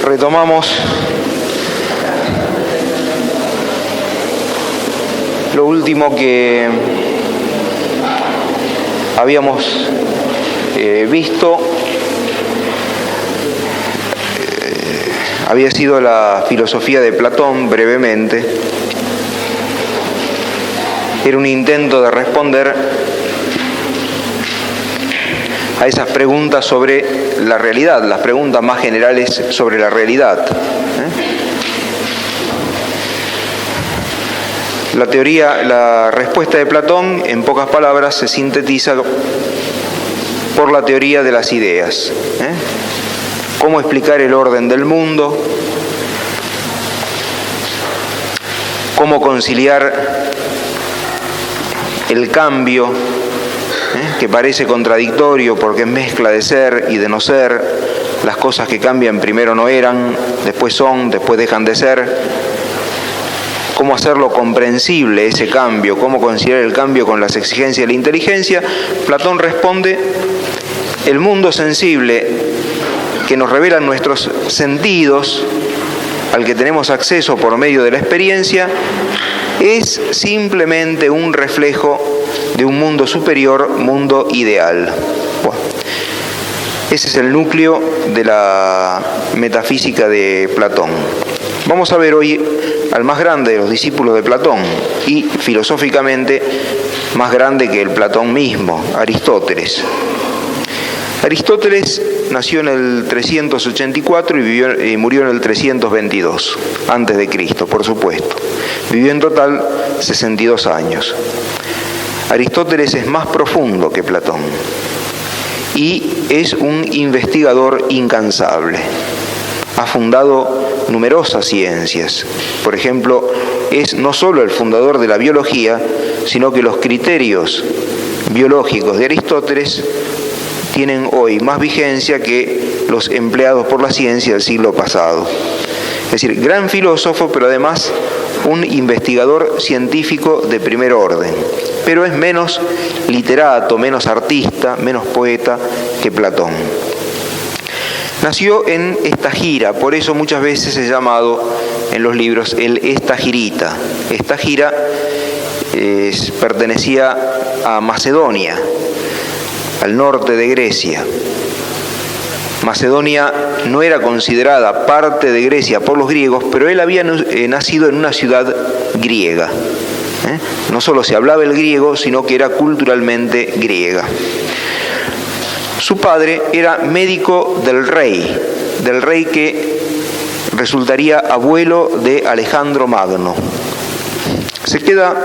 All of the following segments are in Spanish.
Retomamos lo último que habíamos visto. Había sido la filosofía de Platón, brevemente. Era un intento de responder a esas preguntas sobre la realidad, las preguntas más generales sobre la realidad. La respuesta de Platón, en pocas palabras, se sintetiza por la teoría de las ideas. Cómo explicar el orden del mundo, cómo conciliar el cambio, que parece contradictorio porque es mezcla de ser y de no ser. Las cosas que cambian primero no eran, después son, después dejan de ser. Cómo hacerlo comprensible ese cambio, cómo conciliar el cambio con las exigencias de la inteligencia. Platón responde: el mundo sensible que nos revelan nuestros sentidos, al que tenemos acceso por medio de la experiencia, es simplemente un reflejo de un mundo superior, mundo ideal. Bueno, ese es el núcleo de la metafísica de Platón. Vamos a ver hoy al más grande de los discípulos de Platón y filosóficamente más grande que el Platón mismo, Aristóteles. Aristóteles nació en el 384 y murió en el 322, antes de Cristo, por supuesto. Vivió en total 62 años. Aristóteles es más profundo que Platón y es un investigador incansable. Ha fundado numerosas ciencias. Por ejemplo, es no solo el fundador de la biología, sino que los criterios biológicos de Aristóteles tienen hoy más vigencia que los empleados por la ciencia del siglo pasado. Es decir, gran filósofo, pero además un investigador científico de primer orden. Pero es menos literato, menos artista, menos poeta que Platón. Nació en Estagira, por eso muchas veces es llamado en los libros el Estagirita. Estagira pertenecía a Macedonia, al norte de Grecia. Macedonia no era considerada parte de Grecia por los griegos, pero él había nacido en una ciudad griega. No solo se hablaba el griego, sino que era culturalmente griega. Su padre era médico del rey que resultaría abuelo de Alejandro Magno. Se queda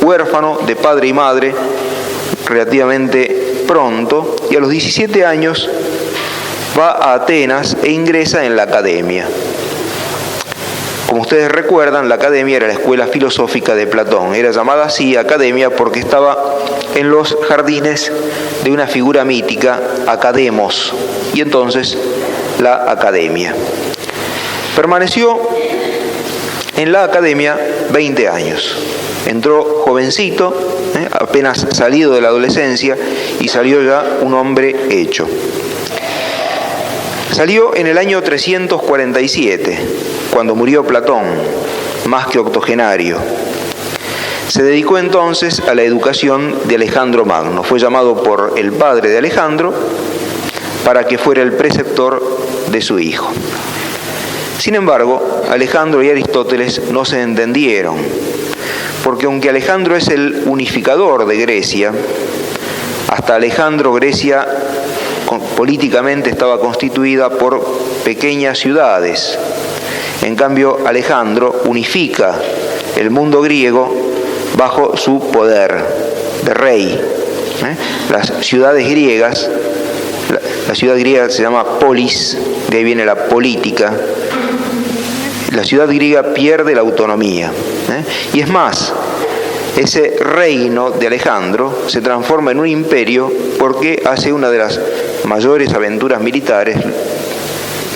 huérfano de padre y madre relativamente pronto y a los 17 años va a Atenas e ingresa en la academia. Como ustedes recuerdan, la academia era la escuela filosófica de Platón. Era llamada así academia porque estaba en los jardines de una figura mítica, Academos, y entonces la academia. Permaneció en la academia 20 años. Entró jovencito, apenas salido de la adolescencia, y salió ya un hombre hecho. Salió en el año 347, cuando murió Platón, más que octogenario. Se dedicó entonces a la educación de Alejandro Magno. Fue llamado por el padre de Alejandro para que fuera el preceptor de su hijo. Sin embargo, Alejandro y Aristóteles no se entendieron, porque aunque Alejandro es el unificador de Grecia, hasta Alejandro Grecia políticamente estaba constituida por pequeñas ciudades. En cambio, Alejandro unifica el mundo griego bajo su poder de rey. Las ciudades griegas, la ciudad griega se llama polis, de ahí viene la política. La ciudad griega pierde la autonomía. Y es más, ese reino de Alejandro se transforma en un imperio porque hace una de las mayores aventuras militares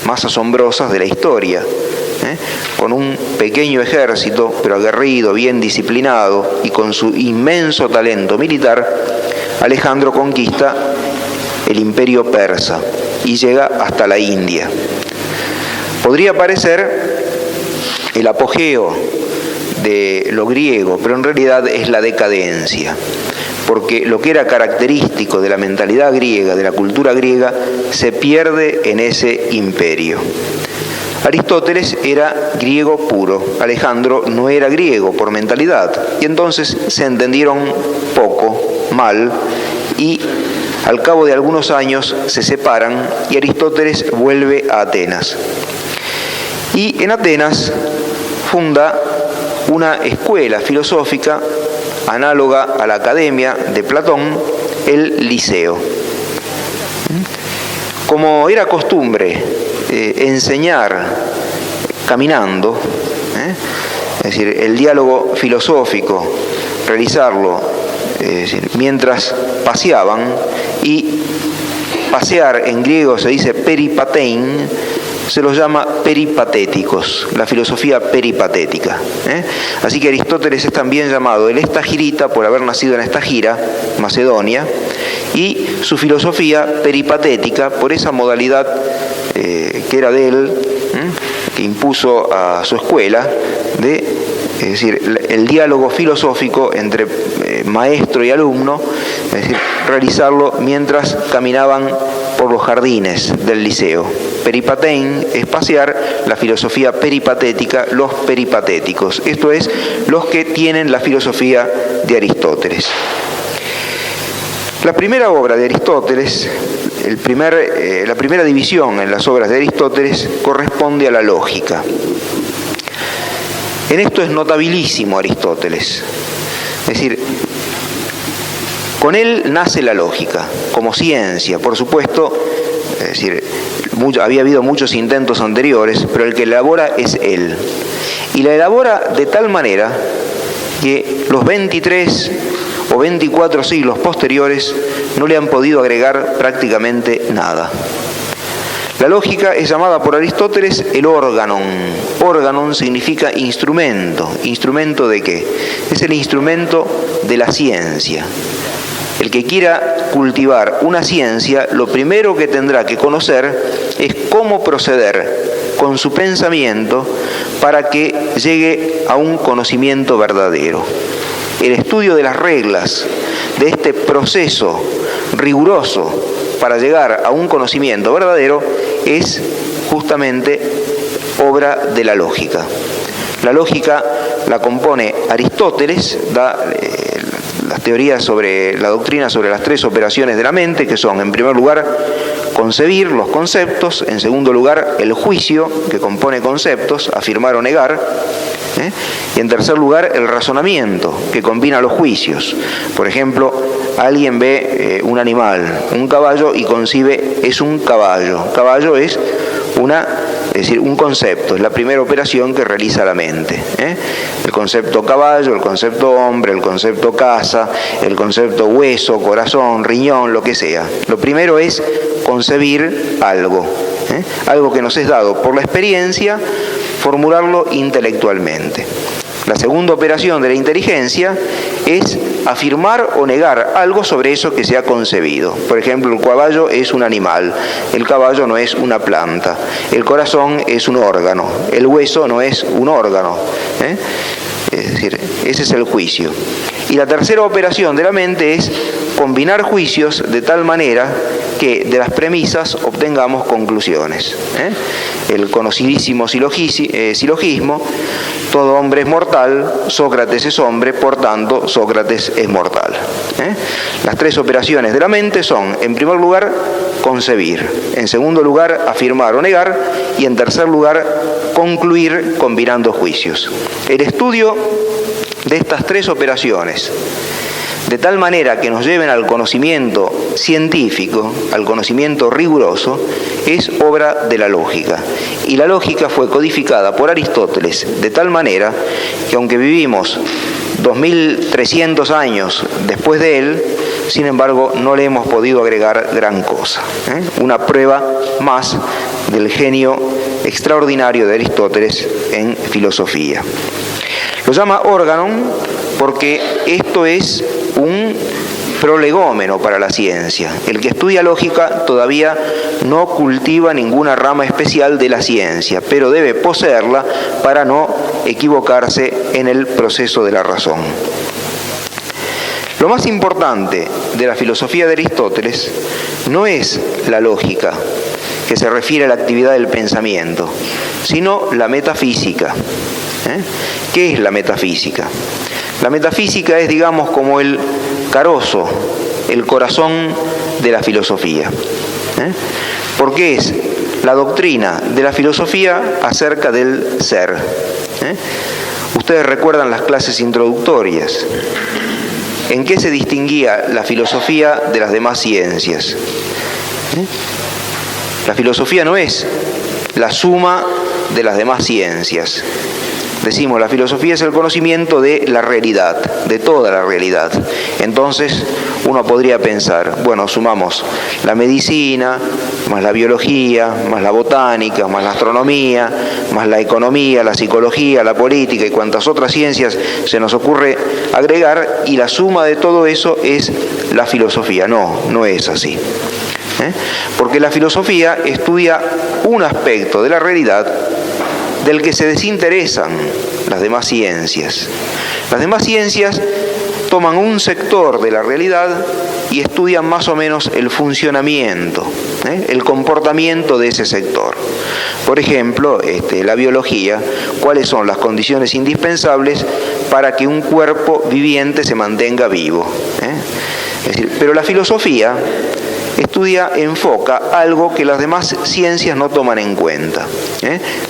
más asombrosas de la historia. Con un pequeño ejército, pero aguerrido, bien disciplinado y con su inmenso talento militar, Alejandro conquista el imperio persa y llega hasta la India. Podría parecer el apogeo de lo griego, pero en realidad es la decadencia, porque lo que era característico de la mentalidad griega, de la cultura griega, se pierde en ese imperio. Aristóteles era griego puro, Alejandro no era griego por mentalidad, y entonces se entendieron poco, mal, y al cabo de algunos años se separan y Aristóteles vuelve a Atenas. Y en Atenas funda una escuela filosófica análoga a la academia de Platón, el Liceo. Como era costumbre enseñar caminando, es decir, el diálogo filosófico, realizarlo mientras paseaban, y pasear en griego se dice peripatein, se los llama peripatéticos, la filosofía peripatética. Así que Aristóteles es también llamado el estagirita por haber nacido en Estagira, Macedonia, y su filosofía peripatética por esa modalidad que era de él, que impuso a su escuela, es decir, el diálogo filosófico entre maestro y alumno, es decir, realizarlo mientras caminaban por los jardines del liceo. Peripatein es pasear, la filosofía peripatética, los peripatéticos, esto es, los que tienen la filosofía de Aristóteles. La primera obra de Aristóteles, la primera división en las obras de Aristóteles corresponde a la lógica. En esto es notabilísimo Aristóteles, es decir, con él nace la lógica, como ciencia, por supuesto, es decir, había habido muchos intentos anteriores, pero el que elabora es él. Y la elabora de tal manera que los 23 o 24 siglos posteriores no le han podido agregar prácticamente nada. La lógica es llamada por Aristóteles el órganon. Órganon significa instrumento. ¿Instrumento de qué? Es el instrumento de la ciencia. El que quiera cultivar una ciencia, lo primero que tendrá que conocer es cómo proceder con su pensamiento para que llegue a un conocimiento verdadero. El estudio de las reglas de este proceso riguroso para llegar a un conocimiento verdadero es justamente obra de la lógica. La lógica la compone Aristóteles, da las teorías sobre la doctrina sobre las tres operaciones de la mente, que son, en primer lugar, concebir los conceptos, en segundo lugar, el juicio, que compone conceptos, afirmar o negar, y en tercer lugar, el razonamiento, que combina los juicios. Por ejemplo, alguien ve un animal, un caballo, y concibe, es un caballo. Caballo es decir, un concepto, es la primera operación que realiza la mente. El concepto caballo, el concepto hombre, el concepto casa, el concepto hueso, corazón, riñón, lo que sea. Lo primero es concebir algo, algo que nos es dado por la experiencia, formularlo intelectualmente. La segunda operación de la inteligencia es afirmar o negar algo sobre eso que se ha concebido. Por ejemplo, el caballo es un animal, el caballo no es una planta, el corazón es un órgano, el hueso no es un órgano. Es decir, ese es el juicio. Y la tercera operación de la mente es combinar juicios de tal manera que de las premisas obtengamos conclusiones. El conocidísimo silogismo, todo hombre es mortal, Sócrates es hombre, por tanto Sócrates es mortal. Las tres operaciones de la mente son, en primer lugar, concebir, en segundo lugar, afirmar o negar, y en tercer lugar, concluir combinando juicios. El estudio de estas tres operaciones, de tal manera que nos lleven al conocimiento científico, al conocimiento riguroso, es obra de la lógica. Y la lógica fue codificada por Aristóteles de tal manera que, aunque vivimos 2300 años después de él, sin embargo no le hemos podido agregar gran cosa. Una prueba más del genio extraordinario de Aristóteles en filosofía. Lo llama órganon porque esto es prolegómeno para la ciencia. El que estudia lógica todavía no cultiva ninguna rama especial de la ciencia, pero debe poseerla para no equivocarse en el proceso de la razón. Lo más importante de la filosofía de Aristóteles no es la lógica, que se refiere a la actividad del pensamiento, sino la metafísica. ¿Qué es la metafísica? La metafísica es, digamos, como el carozo, el corazón de la filosofía. Porque es la doctrina de la filosofía acerca del ser. Ustedes recuerdan las clases introductorias. ¿En qué se distinguía la filosofía de las demás ciencias? La filosofía no es la suma de las demás ciencias. Decimos, la filosofía es el conocimiento de la realidad, de toda la realidad. Entonces, uno podría pensar, bueno, sumamos la medicina, más la biología, más la botánica, más la astronomía, más la economía, la psicología, la política y cuantas otras ciencias se nos ocurre agregar, y la suma de todo eso es la filosofía. No, no es así. Porque la filosofía estudia un aspecto de la realidad del que se desinteresan las demás ciencias. Las demás ciencias toman un sector de la realidad y estudian más o menos el funcionamiento, el comportamiento de ese sector. Por ejemplo, la biología, cuáles son las condiciones indispensables para que un cuerpo viviente se mantenga vivo. Es decir, pero la filosofía enfoca algo que las demás ciencias no toman en cuenta,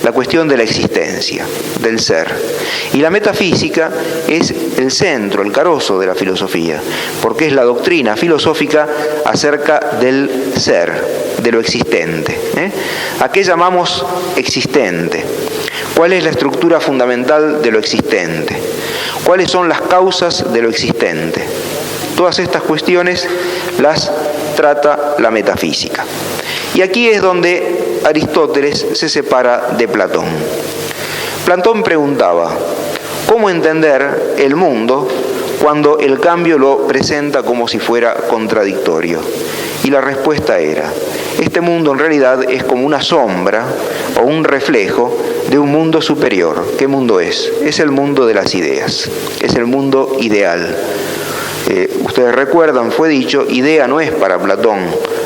la cuestión de la existencia, del ser. Y la metafísica es el centro, el carozo de la filosofía, porque es la doctrina filosófica acerca del ser, de lo existente. ¿A qué llamamos existente? ¿Cuál es la estructura fundamental de lo existente? ¿Cuáles son las causas de lo existente? Todas estas cuestiones las trata la metafísica. Y aquí es donde Aristóteles se separa de Platón. Platón preguntaba, ¿cómo entender el mundo cuando el cambio lo presenta como si fuera contradictorio? Y la respuesta era, este mundo en realidad es como una sombra o un reflejo de un mundo superior. ¿Qué mundo es? Es el mundo de las ideas, es el mundo ideal. Ustedes recuerdan, fue dicho, idea no es para Platón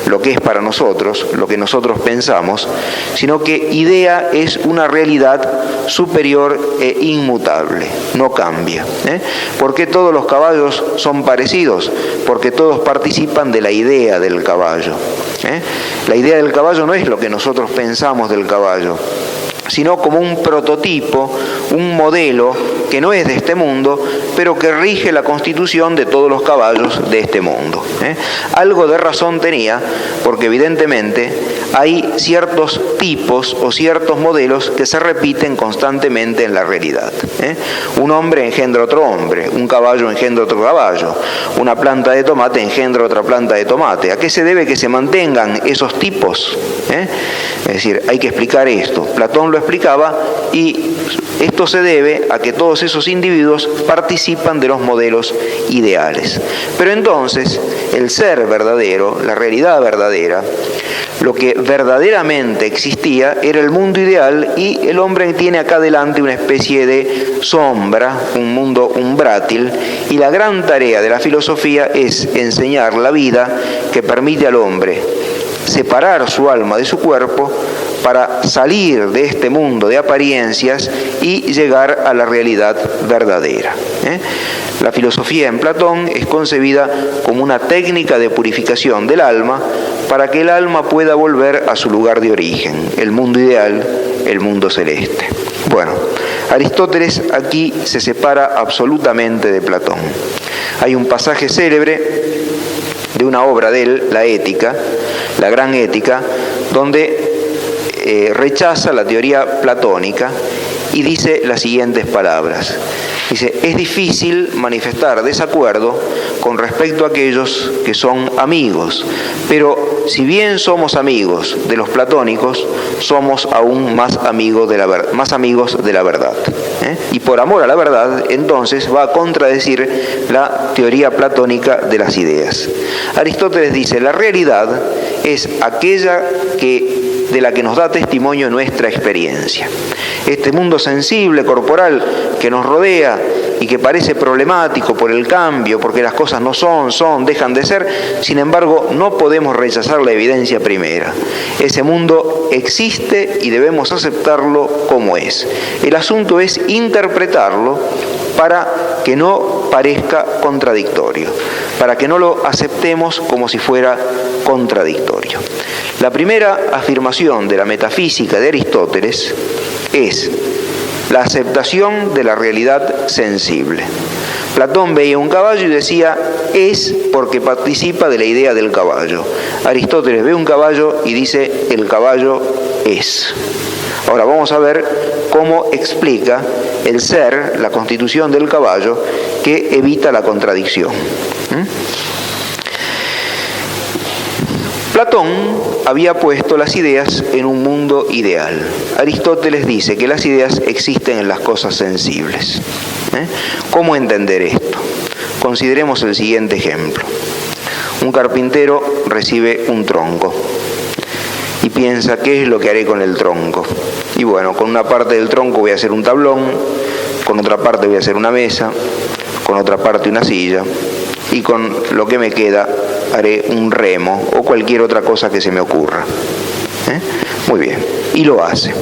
lo que es para nosotros, lo que nosotros pensamos, sino que idea es una realidad superior e inmutable, no cambia. ¿Por qué todos los caballos son parecidos? Porque todos participan de la idea del caballo. La idea del caballo no es lo que nosotros pensamos del caballo, sino como un prototipo, un modelo que no es de este mundo, pero que rige la constitución de todos los caballos de este mundo. Algo de razón tenía, porque evidentemente hay ciertos tipos o ciertos modelos que se repiten constantemente en la realidad. Un hombre engendra otro hombre, un caballo engendra otro caballo, una planta de tomate engendra otra planta de tomate. ¿A qué se debe que se mantengan esos tipos? Es decir, hay que explicar esto. Platón lo explicaba y esto se debe a que todos esos individuos participan de los modelos ideales. Pero entonces, el ser verdadero, la realidad verdadera, lo que verdaderamente existía era el mundo ideal, y el hombre tiene acá delante una especie de sombra, un mundo umbrátil, y la gran tarea de la filosofía es enseñar la vida que permite al hombre separar su alma de su cuerpo para salir de este mundo de apariencias y llegar a la realidad verdadera. La filosofía en Platón es concebida como una técnica de purificación del alma para que el alma pueda volver a su lugar de origen, el mundo ideal, el mundo celeste. Bueno, Aristóteles aquí se separa absolutamente de Platón. Hay un pasaje célebre de una obra de él, La Ética, la Gran Ética, donde rechaza la teoría platónica y dice las siguientes palabras. Dice, es difícil manifestar desacuerdo con respecto a aquellos que son amigos, pero si bien somos amigos de los platónicos, somos aún más amigos de la verdad. Y por amor a la verdad, entonces va a contradecir la teoría platónica de las ideas. Aristóteles dice, la realidad es aquella de la que nos da testimonio nuestra experiencia. Este mundo sensible, corporal, que nos rodea y que parece problemático por el cambio, porque las cosas no son, dejan de ser, sin embargo, no podemos rechazar la evidencia primera. Ese mundo existe y debemos aceptarlo como es. El asunto es interpretarlo para que no parezca contradictorio, para que no lo aceptemos como si fuera contradictorio. La primera afirmación de la metafísica de Aristóteles es la aceptación de la realidad sensible. Platón veía un caballo y decía, es porque participa de la idea del caballo. Aristóteles ve un caballo y dice, el caballo es. Ahora vamos a ver cómo explica el ser, la constitución del caballo, que evita la contradicción. Platón había puesto las ideas en un mundo ideal. Aristóteles dice que las ideas existen en las cosas sensibles. ¿Cómo entender esto? Consideremos el siguiente ejemplo. Un carpintero recibe un tronco y piensa, ¿qué es lo que haré con el tronco? Y bueno, con una parte del tronco voy a hacer un tablón, con otra parte voy a hacer una mesa, con otra parte una silla, y con lo que me queda haré un remo o cualquier otra cosa que se me ocurra. Muy bien, y lo hace.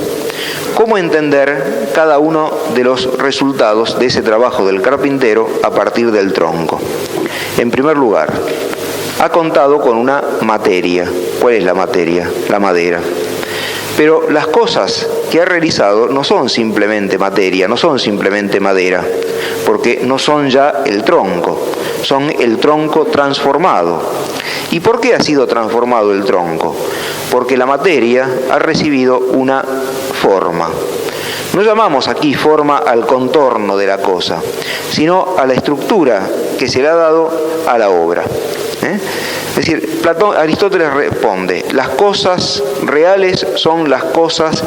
¿Cómo entender cada uno de los resultados de ese trabajo del carpintero a partir del tronco? En primer lugar, ha contado con una materia. ¿Cuál es la materia? La madera. Pero las cosas que ha realizado no son simplemente materia, no son simplemente madera, porque no son ya el tronco, son el tronco transformado. ¿Y por qué ha sido transformado el tronco? Porque la materia ha recibido una forma. No llamamos aquí forma al contorno de la cosa, sino a la estructura que se le ha dado a la obra. Es decir, Aristóteles responde, las cosas reales son las cosas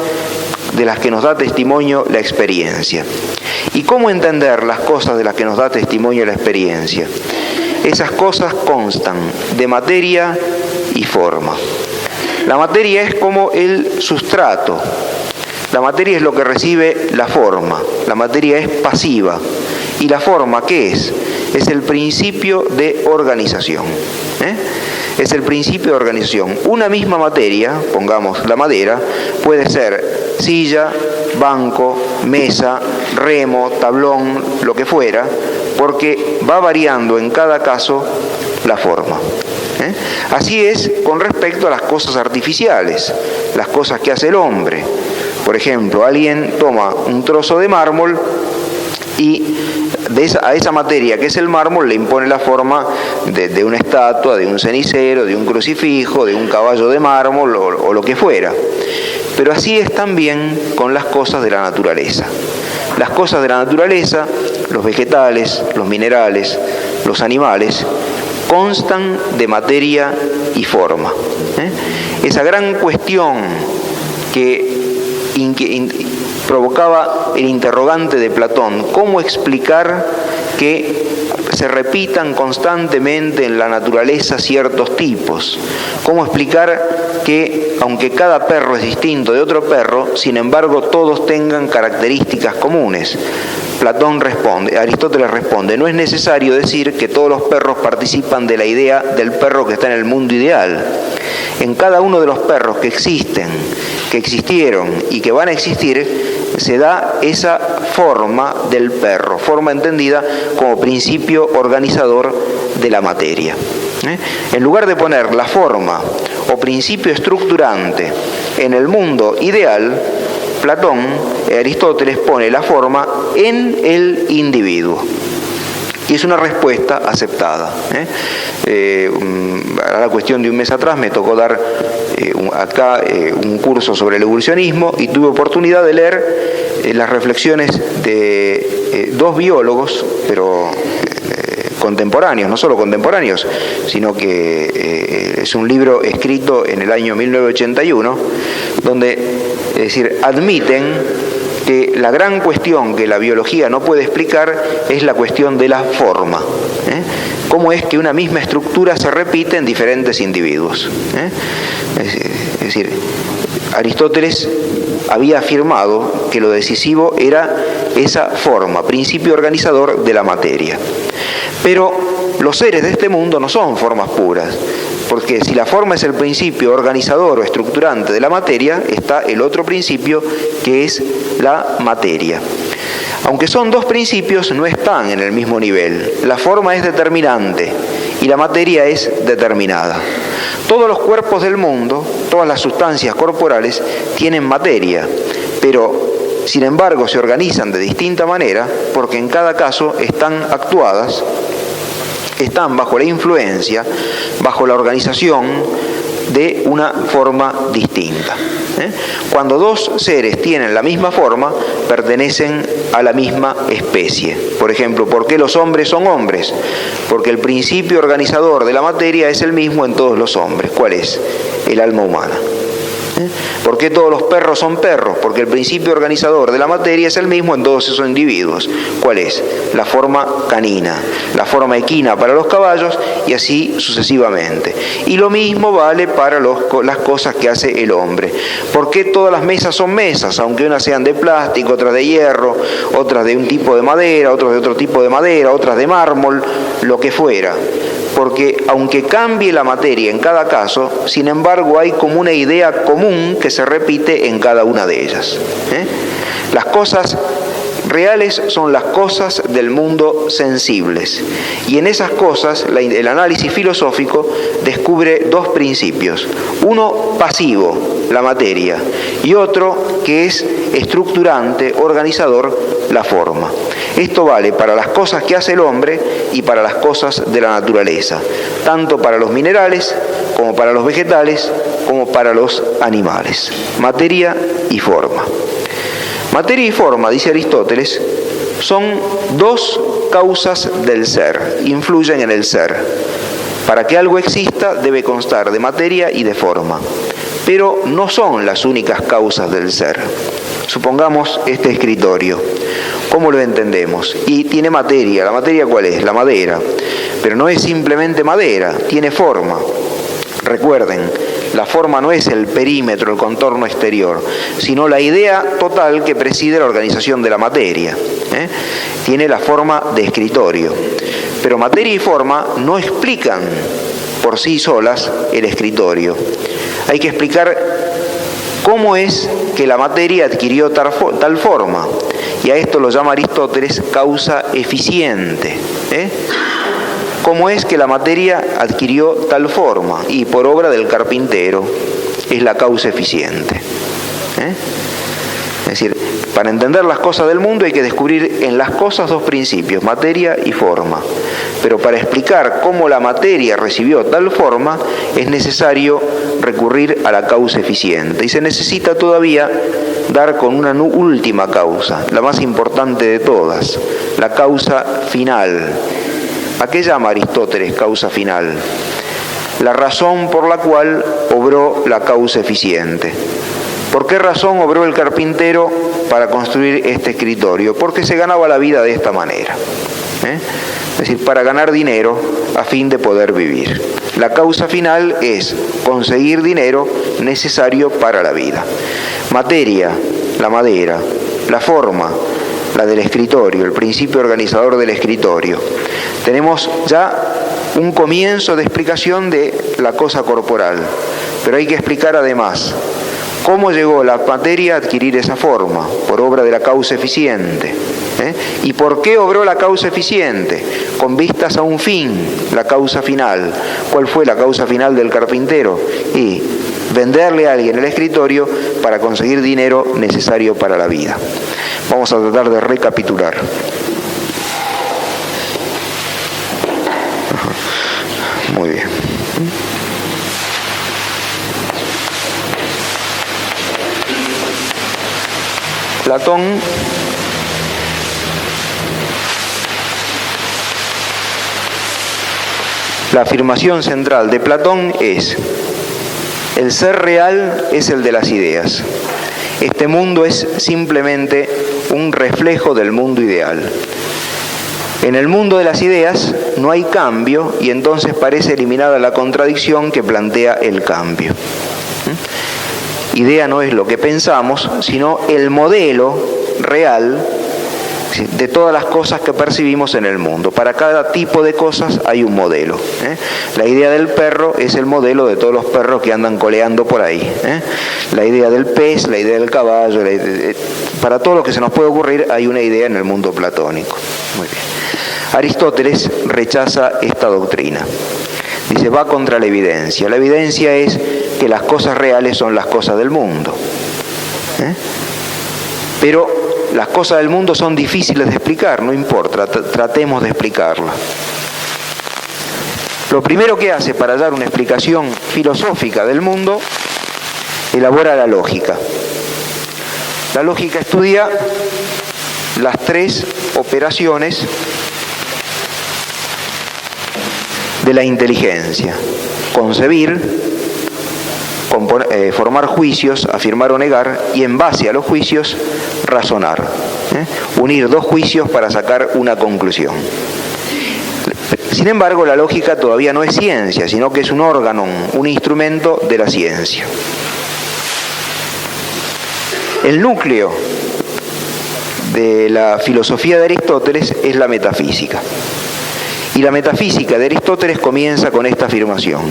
de las que nos da testimonio la experiencia. ¿Y cómo entender las cosas de las que nos da testimonio la experiencia? Esas cosas constan de materia y forma. La materia es como el sustrato. La materia es lo que recibe la forma. La materia es pasiva. ¿Y la forma qué es? Es el principio de organización. Es el principio de organización. Una misma materia, pongamos la madera, puede ser silla, banco, mesa, remo, tablón, lo que fuera, porque va variando en cada caso la forma. Así es con respecto a las cosas artificiales, las cosas que hace el hombre. Por ejemplo, alguien toma un trozo de mármol y a esa materia que es el mármol le impone la forma de una estatua, de un cenicero, de un crucifijo, de un caballo de mármol o lo que fuera. Pero así es también con las cosas de la naturaleza. Las cosas de la naturaleza, los vegetales, los minerales, los animales, constan de materia y forma. Esa gran cuestión que provocaba el interrogante de Platón, ¿cómo explicar que se repitan constantemente en la naturaleza ciertos tipos? ¿Cómo explicar que, aunque cada perro es distinto de otro perro, sin embargo todos tengan características comunes? Aristóteles responde, no es necesario decir que todos los perros participan de la idea del perro que está en el mundo ideal. En cada uno de los perros que existen, que existieron y que van a existir, se da esa forma del perro, forma entendida como principio organizador de la materia. En lugar de poner la forma o principio estructurante en el mundo ideal, Aristóteles pone la forma en el individuo. Y es una respuesta aceptada. A la cuestión de un mes atrás me tocó dar un curso sobre el evolucionismo y tuve oportunidad de leer las reflexiones de dos biólogos, pero contemporáneos, no solo contemporáneos, sino que es un libro escrito en el año 1981, donde, es decir, admiten que la gran cuestión que la biología no puede explicar es la cuestión de la forma. ¿Cómo es que una misma estructura se repite en diferentes individuos? Es decir, Aristóteles había afirmado que lo decisivo era esa forma, principio organizador de la materia. Pero los seres de este mundo no son formas puras, porque si la forma es el principio organizador o estructurante de la materia, está el otro principio que es la materia. Aunque son dos principios, no están en el mismo nivel. La forma es determinante y la materia es determinada. Todos los cuerpos del mundo, todas las sustancias corporales tienen materia, pero sin embargo se organizan de distinta manera porque en cada caso están actuadas, están bajo la influencia, bajo la organización de una forma distinta. Cuando dos seres tienen la misma forma, pertenecen a la misma especie. Por ejemplo, ¿por qué los hombres son hombres? Porque el principio organizador de la materia es el mismo en todos los hombres. ¿Cuál es? El alma humana. ¿Por qué todos los perros son perros? Porque el principio organizador de la materia es el mismo en todos esos individuos. ¿Cuál es? La forma canina, la forma equina para los caballos y así sucesivamente. Y lo mismo vale para las cosas que hace el hombre. ¿Por qué todas las mesas son mesas? Aunque unas sean de plástico, otras de hierro, otras de un tipo de madera, otras de otro tipo de madera, otras de mármol, lo que fuera. Porque aunque cambie la materia en cada caso, sin embargo hay como una idea común que se repite en cada una de ellas. Las cosas reales son las cosas del mundo sensibles. Y en esas cosas el análisis filosófico descubre dos principios. Uno pasivo, la materia, y otro que es estructurante, organizador, la forma. Esto vale para las cosas que hace el hombre y para las cosas de la naturaleza, tanto para los minerales como para los vegetales, como para los animales. Materia y forma. Materia y forma, dice Aristóteles, son dos causas del ser, influyen en el ser. Para que algo exista debe constar de materia y de forma, pero no son las únicas causas del ser. Supongamos este escritorio. ¿Cómo lo entendemos? Y tiene materia. ¿La materia cuál es? La madera. Pero no es simplemente madera, tiene forma. Recuerden, la forma no es el perímetro, el contorno exterior, sino la idea total que preside la organización de la materia. Tiene la forma de escritorio. Pero materia y forma no explican por sí solas el escritorio. Hay que explicar cómo es que la materia adquirió tal forma. Y a esto lo llama Aristóteles causa eficiente. ¿Cómo es que la materia adquirió tal forma? Y por obra del carpintero es la causa eficiente. Es decir, para entender las cosas del mundo hay que descubrir en las cosas dos principios, materia y forma. Pero para explicar cómo la materia recibió tal forma es necesario recurrir a la causa eficiente. Y se necesita todavía dar con una última causa, la más importante de todas, la causa final. ¿A qué llama Aristóteles causa final? La razón por la cual obró la causa eficiente. ¿Por qué razón obró el carpintero para construir este escritorio? Porque se ganaba la vida de esta manera. Es decir, para ganar dinero a fin de poder vivir. La causa final es conseguir dinero necesario para la vida. Materia, la madera. La forma, la del escritorio, el principio organizador del escritorio. Tenemos ya un comienzo de explicación de la cosa corporal, pero hay que explicar además cómo llegó la materia a adquirir esa forma, por obra de la causa eficiente. ¿Y por qué obró la causa eficiente? Con vistas a un fin, la causa final. ¿Cuál fue la causa final del carpintero? Y venderle a alguien el escritorio para conseguir dinero necesario para la vida. Vamos a tratar de recapitular. Muy bien. Platón la afirmación central de Platón es: el ser real es el de las ideas. Este mundo es simplemente un reflejo del mundo ideal. En el mundo de las ideas no hay cambio y entonces parece eliminada la contradicción que plantea el cambio. Idea no es lo que pensamos, sino el modelo real de todas las cosas que percibimos en el mundo. Para cada tipo de cosas hay un modelo. La idea del perro es el modelo de todos los perros que andan coleando por ahí. La idea del pez, la idea del caballo, para todo lo que se nos puede ocurrir hay una idea en el mundo platónico. Muy bien. Aristóteles rechaza esta doctrina. Dice, va contra la evidencia. La evidencia es que las cosas reales son las cosas del mundo. Pero las cosas del mundo son difíciles de explicar, no importa, tratemos de explicarlas. Lo primero que hace para dar una explicación filosófica del mundo, elabora la lógica. La lógica estudia las tres operaciones de la inteligencia: concebir, formar juicios, afirmar o negar, y en base a los juicios razonar. Unir dos juicios para sacar una conclusión. Sin embargo, la lógica todavía no es ciencia, sino que es un órgano, un instrumento de la ciencia. El núcleo de la filosofía de Aristóteles es la metafísica. Y la metafísica de Aristóteles comienza con esta afirmación: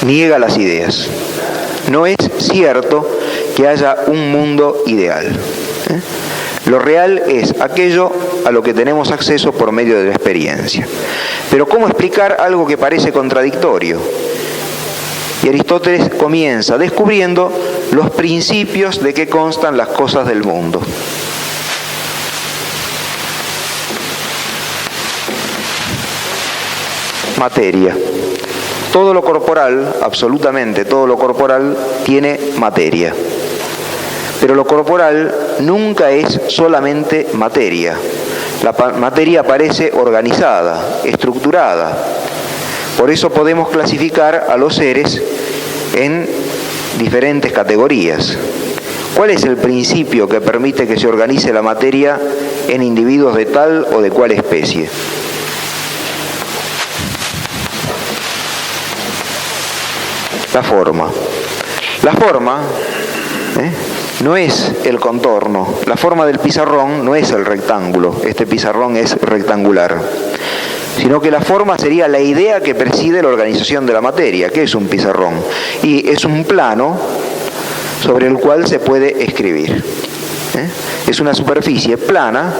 niega las ideas. No es cierto que haya un mundo ideal. Lo real es aquello a lo que tenemos acceso por medio de la experiencia. Pero ¿cómo explicar algo que parece contradictorio? Y Aristóteles comienza descubriendo los principios de que constan las cosas del mundo. Materia. Todo lo corporal, absolutamente todo lo corporal, tiene materia. Pero lo corporal nunca es solamente materia. La materia aparece organizada, estructurada. Por eso podemos clasificar a los seres en diferentes categorías. ¿Cuál es el principio que permite que se organice la materia en individuos de tal o de cual especie? La forma. La forma no es el contorno. La forma del pizarrón no es el rectángulo. Este pizarrón es rectangular. Sino que la forma sería la idea que preside la organización de la materia. ¿Qué es un pizarrón? Y es un plano sobre el cual se puede escribir. Es una superficie plana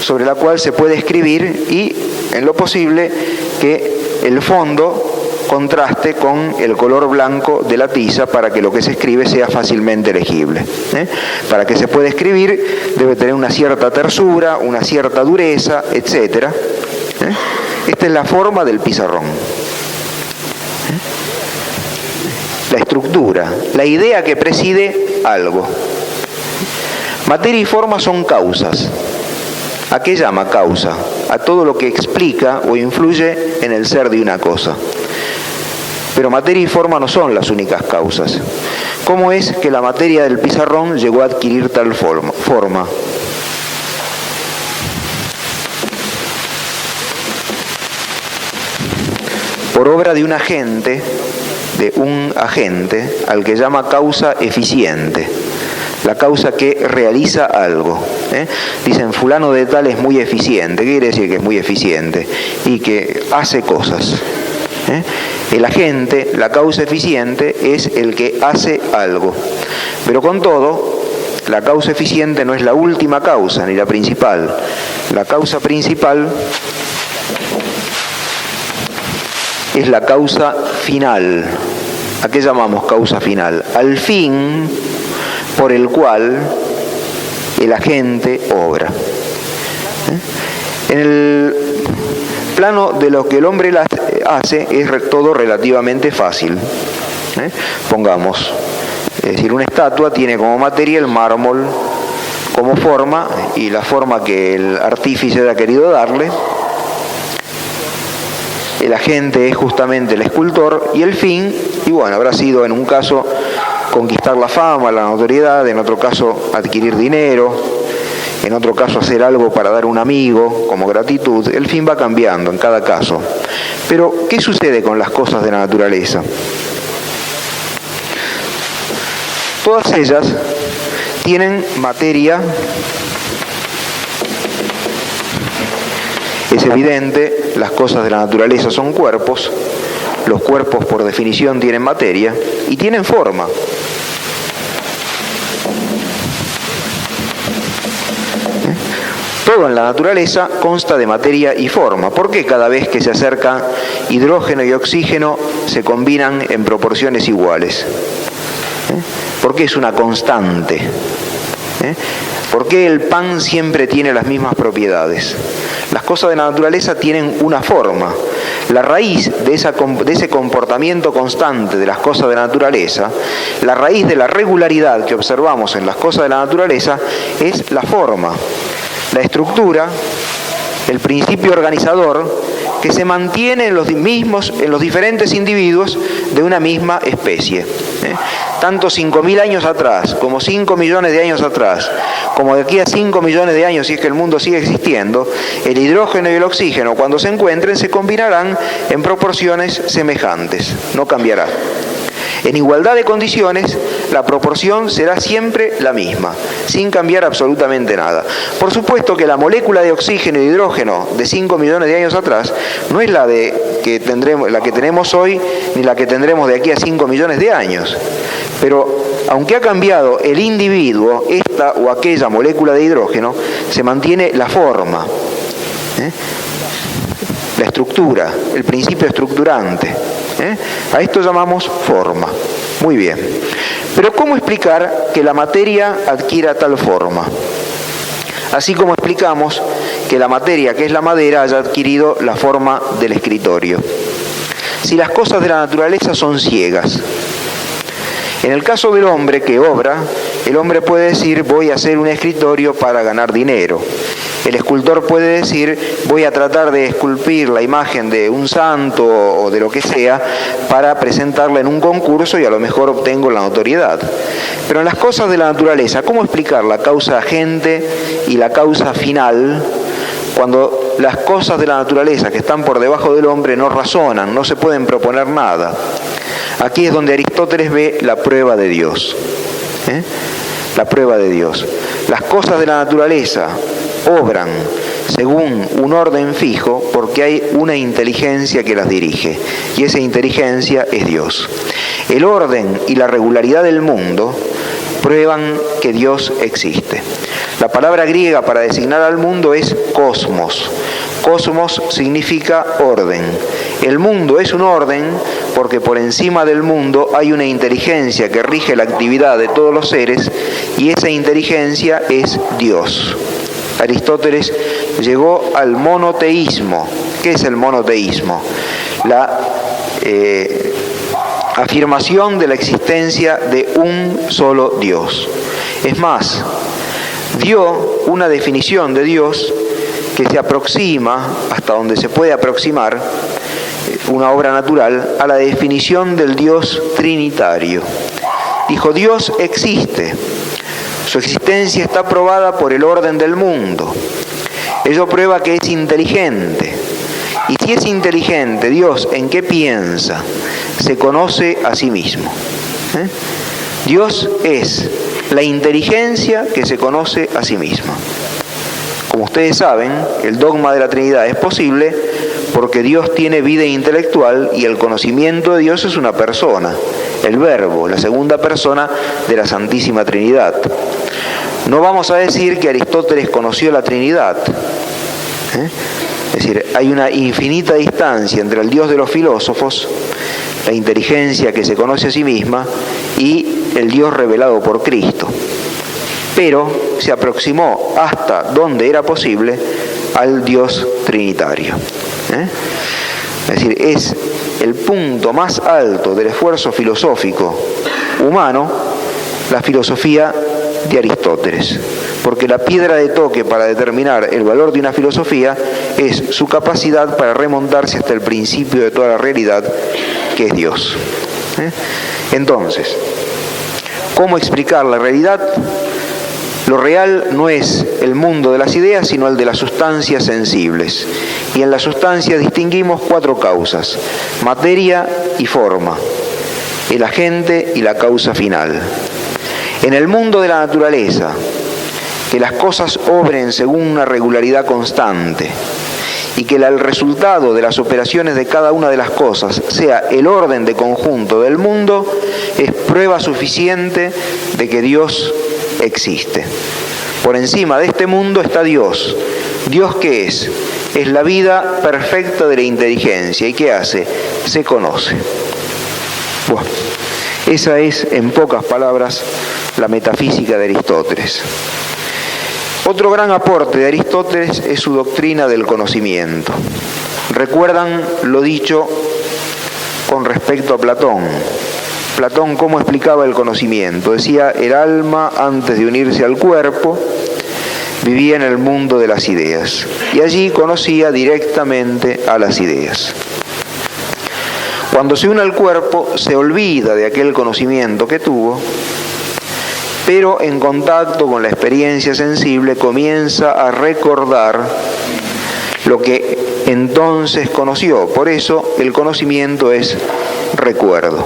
sobre la cual se puede escribir y, en lo posible, que el fondo contraste con el color blanco de la tiza para que lo que se escribe sea fácilmente legible. Para que se pueda escribir debe tener una cierta tersura, una cierta dureza, etc. Esta es la forma del pizarrón. La estructura, la idea que preside algo. Materia y forma son causas. ¿A qué llama causa? A todo lo que explica o influye en el ser de una cosa. Pero materia y forma no son las únicas causas. ¿Cómo es que la materia del pizarrón llegó a adquirir tal forma? Por obra de un agente al que llama causa eficiente. La causa que realiza algo. Dicen, fulano de tal es muy eficiente. ¿Qué quiere decir que es muy eficiente? Y que hace cosas. El agente, la causa eficiente, es el que hace algo. Pero con todo, la causa eficiente no es la última causa, ni la principal. La causa principal es la causa final. ¿A qué llamamos causa final? Al fin por el cual el agente obra. En el plano de lo que el hombre hace es todo relativamente fácil. Pongamos, es decir, una estatua tiene como materia el mármol como forma, y la forma que el artífice haya querido darle. El agente es justamente el escultor, y el fin, y bueno, habrá sido en un caso conquistar la fama, la notoriedad, en otro caso adquirir dinero, en otro caso hacer algo para dar a un amigo como gratitud. El fin va cambiando en cada caso. Pero, ¿qué sucede con las cosas de la naturaleza? Todas ellas tienen materia. Es evidente, las cosas de la naturaleza son cuerpos. Los cuerpos por definición tienen materia y tienen forma. Todo en la naturaleza consta de materia y forma. ¿Por qué cada vez que se acerca hidrógeno y oxígeno se combinan en proporciones iguales? ¿Por qué es una constante? ¿Por qué el pan siempre tiene las mismas propiedades? Las cosas de la naturaleza tienen una forma. La raíz de ese comportamiento constante de las cosas de la naturaleza, la raíz de la regularidad que observamos en las cosas de la naturaleza, es la forma, la estructura, el principio organizador que se mantiene en los diferentes individuos de una misma especie. Tanto 5.000 años atrás, como 5 millones de años atrás, como de aquí a 5 millones de años, si es que el mundo sigue existiendo, el hidrógeno y el oxígeno, cuando se encuentren, se combinarán en proporciones semejantes, no cambiará. En igualdad de condiciones, la proporción será siempre la misma, sin cambiar absolutamente nada. Por supuesto que la molécula de oxígeno y hidrógeno de 5 millones de años atrás no es la que tenemos hoy, ni la que tendremos de aquí a 5 millones de años. Pero aunque ha cambiado el individuo, esta o aquella molécula de hidrógeno, se mantiene la forma, la estructura, el principio estructurante. A esto llamamos forma. Muy bien. Pero ¿cómo explicar que la materia adquiera tal forma? Así como explicamos que la materia, que es la madera, haya adquirido la forma del escritorio. Si las cosas de la naturaleza son ciegas. En el caso del hombre que obra, el hombre puede decir: voy a hacer un escritorio para ganar dinero. El escultor puede decir: voy a tratar de esculpir la imagen de un santo o de lo que sea para presentarla en un concurso y a lo mejor obtengo la notoriedad. Pero en las cosas de la naturaleza, ¿cómo explicar la causa agente y la causa final cuando las cosas de la naturaleza que están por debajo del hombre no razonan, no se pueden proponer nada? Aquí es donde Aristóteles ve la prueba de Dios. La prueba de Dios. Las cosas de la naturaleza obran según un orden fijo porque hay una inteligencia que las dirige, y esa inteligencia es Dios. El orden y la regularidad del mundo prueban que Dios existe. La palabra griega para designar al mundo es cosmos. Cosmos significa orden. El mundo es un orden porque por encima del mundo hay una inteligencia que rige la actividad de todos los seres, y esa inteligencia es Dios. Aristóteles llegó al monoteísmo. ¿Qué es el monoteísmo? La afirmación de la existencia de un solo Dios. Es más, dio una definición de Dios que se aproxima, hasta donde se puede aproximar una obra natural, a la definición del Dios trinitario. Dijo: Dios existe. Su existencia está probada por el orden del mundo. Ello prueba que es inteligente. Y si es inteligente, Dios, ¿en qué piensa? Se conoce a sí mismo. Dios es la inteligencia que se conoce a sí misma. Como ustedes saben, el dogma de la Trinidad es posible porque Dios tiene vida intelectual y el conocimiento de Dios es una persona, el Verbo, la segunda persona de la Santísima Trinidad. No vamos a decir que Aristóteles conoció la Trinidad. Es decir, hay una infinita distancia entre el Dios de los filósofos, la inteligencia que se conoce a sí misma, y el Dios revelado por Cristo. Pero se aproximó hasta donde era posible al Dios trinitario. Es decir, es el punto más alto del esfuerzo filosófico humano, la filosofía de Aristóteles. Porque la piedra de toque para determinar el valor de una filosofía es su capacidad para remontarse hasta el principio de toda la realidad, que es Dios. Entonces, ¿cómo explicar la realidad? Lo real no es el mundo de las ideas, sino el de las sustancias sensibles. Y en la sustancia distinguimos 4 causas: materia y forma, el agente y la causa final. En el mundo de la naturaleza, que las cosas obren según una regularidad constante y que el resultado de las operaciones de cada una de las cosas sea el orden de conjunto del mundo, es prueba suficiente de que Dios existe. Por encima de este mundo está Dios. ¿Dios qué es? Es la vida perfecta de la inteligencia. ¿Y qué hace? Se conoce. Bueno, esa es, en pocas palabras, la metafísica de Aristóteles. Otro gran aporte de Aristóteles es su doctrina del conocimiento. ¿Recuerdan lo dicho con respecto a Platón? Platón, ¿cómo explicaba el conocimiento? Decía, el alma, antes de unirse al cuerpo, vivía en el mundo de las ideas, y allí conocía directamente a las ideas. Cuando se une al cuerpo, se olvida de aquel conocimiento que tuvo, pero en contacto con la experiencia sensible comienza a recordar lo que entonces conoció. Por eso el conocimiento es recuerdo.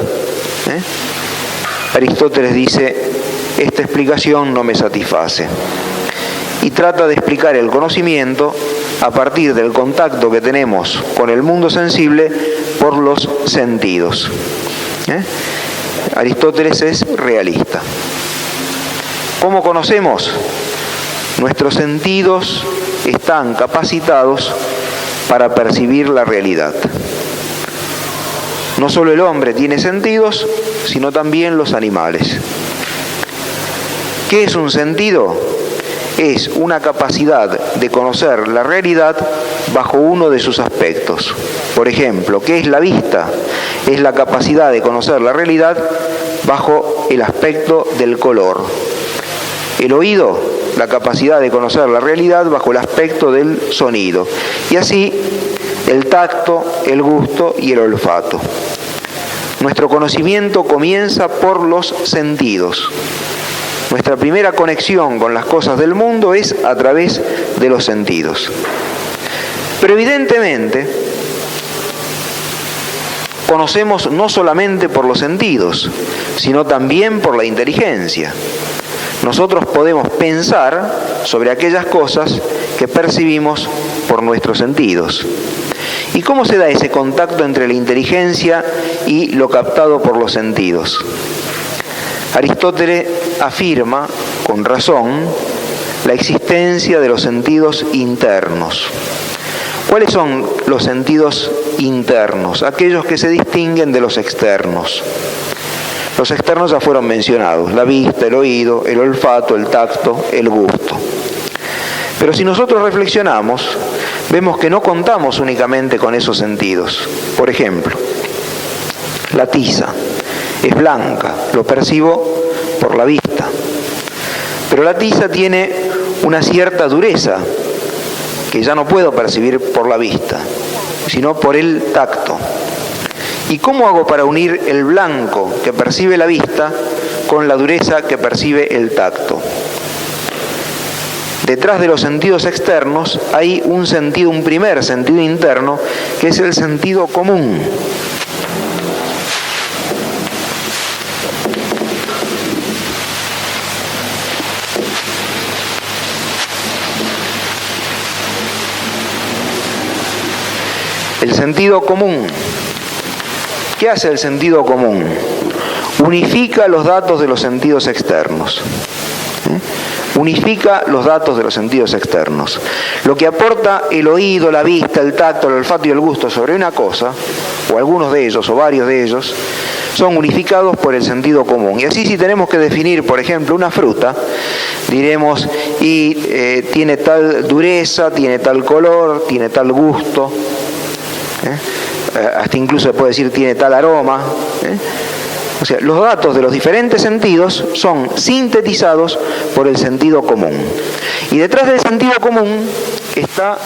Aristóteles dice, esta explicación no me satisface, y trata de explicar el conocimiento a partir del contacto que tenemos con el mundo sensible por los sentidos. Aristóteles es realista. ¿Cómo conocemos? Nuestros sentidos están capacitados para percibir la realidad. No solo el hombre tiene sentidos, sino también los animales. ¿Qué es un sentido? Es una capacidad de conocer la realidad bajo uno de sus aspectos. Por ejemplo, ¿qué es la vista? Es la capacidad de conocer la realidad bajo el aspecto del color. El oído, la capacidad de conocer la realidad bajo el aspecto del sonido. Y así, el tacto, el gusto y el olfato. Nuestro conocimiento comienza por los sentidos. Nuestra primera conexión con las cosas del mundo es a través de los sentidos. Pero evidentemente, conocemos no solamente por los sentidos, sino también por la inteligencia. Nosotros podemos pensar sobre aquellas cosas que percibimos por nuestros sentidos. ¿Y cómo se da ese contacto entre la inteligencia y lo captado por los sentidos? Aristóteles afirma, con razón, la existencia de los sentidos internos. ¿Cuáles son los sentidos internos? Aquellos que se distinguen de los externos. Los externos ya fueron mencionados: la vista, el oído, el olfato, el tacto, el gusto. Pero si nosotros reflexionamos, vemos que no contamos únicamente con esos sentidos. Por ejemplo, la tiza es blanca, lo percibo por la vista. Pero la tiza tiene una cierta dureza que ya no puedo percibir por la vista, sino por el tacto. ¿Y cómo hago para unir el blanco que percibe la vista con la dureza que percibe el tacto? Detrás de los sentidos externos hay un primer sentido interno, que es el sentido común. El sentido común. ¿Qué hace el sentido común? Unifica los datos de los sentidos externos. Unifica los datos de los sentidos externos. Lo que aporta el oído, la vista, el tacto, el olfato y el gusto sobre una cosa, o algunos de ellos, o varios de ellos, son unificados por el sentido común. Y así, si tenemos que definir, por ejemplo, una fruta, diremos, tiene tal dureza, tiene tal color, tiene tal gusto. hasta incluso se puede decir tiene tal aroma. O sea, los datos de los diferentes sentidos son sintetizados por el sentido común. Y detrás del sentido común está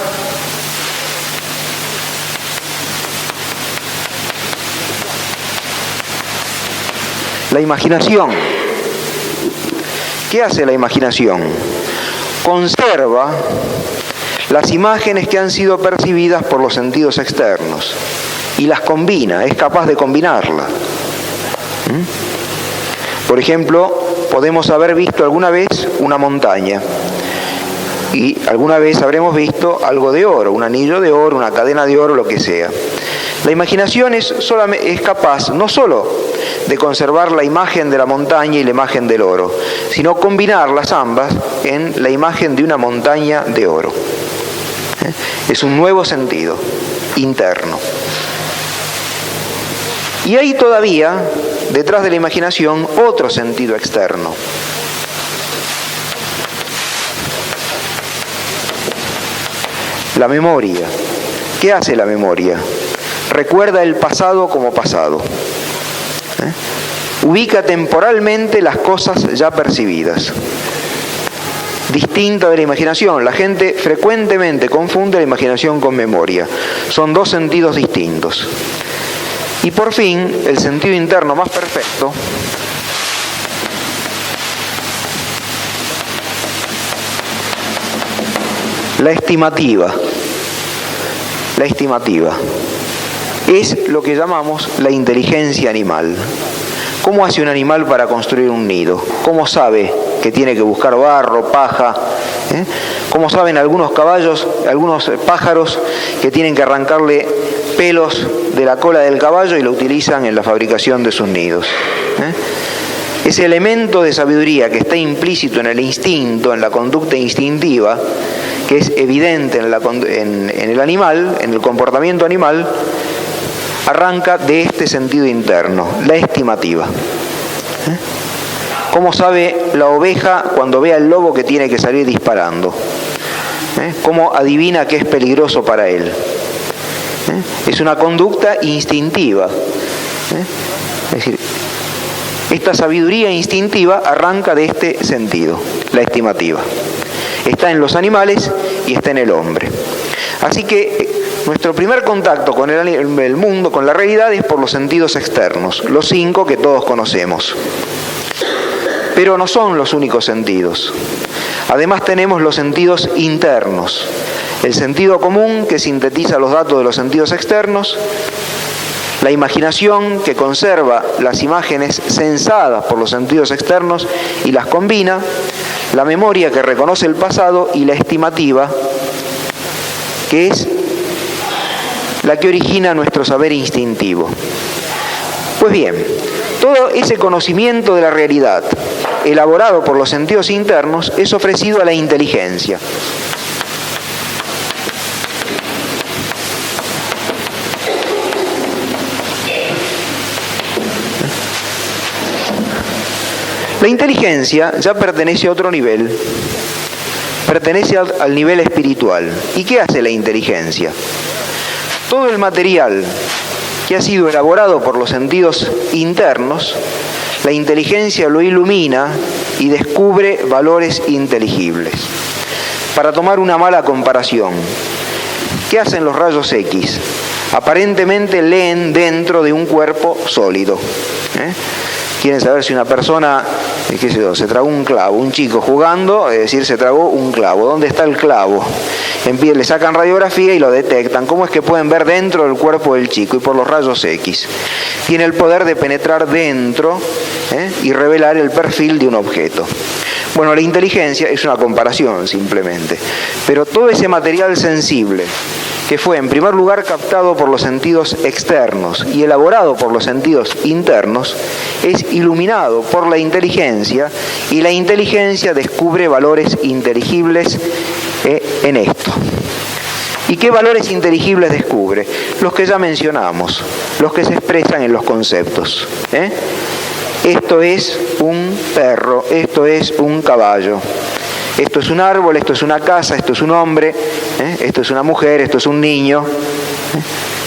la imaginación. ¿Qué hace la imaginación? Conserva las imágenes que han sido percibidas por los sentidos externos y las combina, es capaz de combinarlas. Por ejemplo, podemos haber visto alguna vez una montaña y alguna vez habremos visto algo de oro, un anillo de oro, una cadena de oro, lo que sea. La imaginación es capaz no solo de conservar la imagen de la montaña y la imagen del oro, sino combinarlas ambas en la imagen de una montaña de oro. Es un nuevo sentido interno. Y hay todavía, detrás de la imaginación, otro sentido externo. La memoria. ¿Qué hace la memoria? Recuerda el pasado como pasado. Ubica temporalmente las cosas ya percibidas. Distinta de la imaginación. La gente frecuentemente confunde la imaginación con memoria. Son dos sentidos distintos. Y por fin, el sentido interno más perfecto la estimativa. La estimativa es lo que llamamos la inteligencia animal. ¿Cómo hace un animal para construir un nido? ¿Cómo sabe que tiene que buscar barro, paja? ¿Cómo saben algunos caballos, algunos pájaros que tienen que arrancarle pelos de la cola del caballo y lo utilizan en la fabricación de sus nidos? Ese elemento de sabiduría que está implícito en el instinto, en la conducta instintiva, que es evidente en el animal, en el comportamiento animal, arranca de este sentido interno, la estimativa. ¿Cómo sabe la oveja cuando ve al lobo que tiene que salir disparando? ¿Cómo adivina que es peligroso para él? Es una conducta instintiva. Es decir, esta sabiduría instintiva arranca de este sentido, la estimativa. Está en los animales y está en el hombre. Así que nuestro primer contacto con el mundo, con la realidad, es por los sentidos externos, los 5 que todos conocemos. Pero no son los únicos sentidos. Además tenemos los sentidos internos. El sentido común, que sintetiza los datos de los sentidos externos. La imaginación, que conserva las imágenes sensadas por los sentidos externos y las combina. La memoria, que reconoce el pasado. Y la estimativa, que es la que origina nuestro saber instintivo. Pues bien, todo ese conocimiento de la realidad, elaborado por los sentidos internos, es ofrecido a la inteligencia. La inteligencia ya pertenece a otro nivel, pertenece al nivel espiritual. ¿Y qué hace la inteligencia? Todo el material que ha sido elaborado por los sentidos internos, la inteligencia lo ilumina y descubre valores inteligibles. Para tomar una mala comparación, ¿qué hacen los rayos X? Aparentemente leen dentro de un cuerpo sólido. Quieren saber si una persona, qué sé yo, se tragó un clavo, un chico jugando, es decir, se tragó un clavo. ¿Dónde está el clavo? Le sacan radiografía y lo detectan. ¿Cómo es que pueden ver dentro del cuerpo del chico? Y por los rayos X. Tiene el poder de penetrar dentro y revelar el perfil de un objeto. Bueno, la inteligencia es una comparación simplemente. Pero todo ese material sensible, que fue en primer lugar captado por los sentidos externos y elaborado por los sentidos internos, es iluminado por la inteligencia, y la inteligencia descubre valores inteligibles en esto. ¿Y qué valores inteligibles descubre? Los que ya mencionamos, los que se expresan en los conceptos. Esto es un perro, esto es un caballo. Esto es un árbol, esto es una casa, esto es un hombre, esto es una mujer, esto es un niño.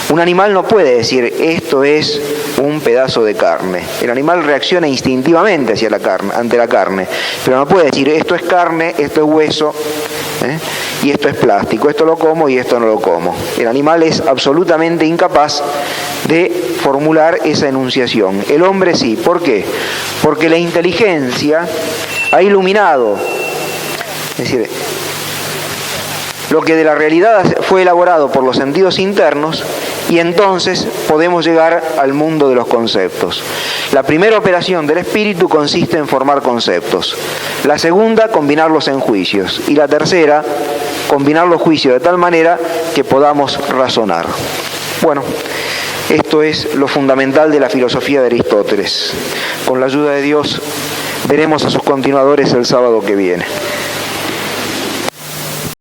Un animal no puede decir, esto es un pedazo de carne. El animal reacciona instintivamente hacia la carne, ante la carne, pero no puede decir, esto es carne, esto es hueso, y esto es plástico, esto lo como y esto no lo como. El animal es absolutamente incapaz de formular esa enunciación. El hombre sí. ¿Por qué? Porque la inteligencia ha iluminado, es decir, lo que de la realidad fue elaborado por los sentidos internos, y entonces podemos llegar al mundo de los conceptos. La primera operación del espíritu consiste en formar conceptos. La segunda, combinarlos en juicios. Y la tercera, combinar los juicios de tal manera que podamos razonar. Bueno, esto es lo fundamental de la filosofía de Aristóteles. Con la ayuda de Dios veremos a sus continuadores el sábado que viene.